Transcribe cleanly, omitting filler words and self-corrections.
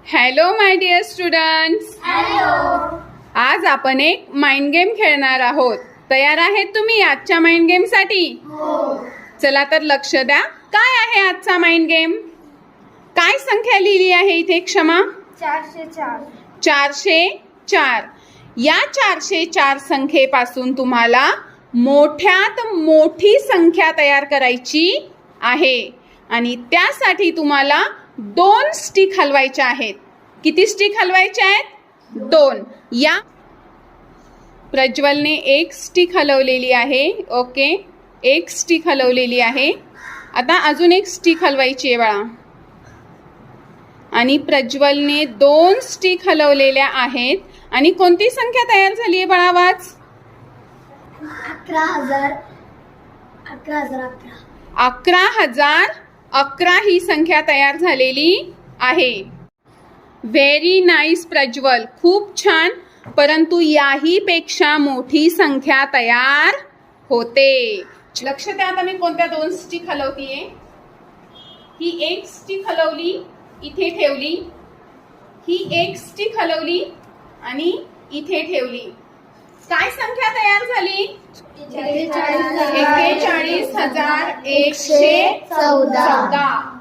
Hello my dear students. Hello. आज आपण एक माइंड गेम खेळणार आहोत. तयार आहेत तुम्ही आजच्या माइंड गेम साठी? हो. चला तर लक्ष द्या. काय आहे आजचा माइंड गेम? काय संख्या लिहिली आहे इथे? क्षमा. 404. 404. या 404 संख्येपासून तुम्हाला मोठ्यात मोठी संख्या तयार करायची आहे आणि त्यासाठी तुम्हाला 2 स्टिक हलवायच्या आहेत. किती स्टिक हलवायच्या आहेत? 2. या प्रज्वलने 1 स्टिक हलवलेली आहे. ओके, 1 स्टिक हलवलेली आहे. आता अजून 1 स्टिक हलवायची आहे बाळा. आणि प्रज्वलने 2 स्टिक हलवलेल्या आहेत. आणि कोणती संख्या तयार झाली आहे बाळा? वाच. 11,000. 11,011 ही संख्या तयार झालेली आहे. व्हेरी नाईस प्रज्वल, खूप छान. परंतु याही पेक्षा मोठी संख्या तयार होते. लक्ष द्या. आता मी कोणत्या 2 स्टिक हलवतीये? ही 1 स्टिक हलवली, इथे ठेवली. ही 1 स्टिक हलवली आणि इथे ठेवली. काय संख्या तयार झाली? 41,114. 41,114.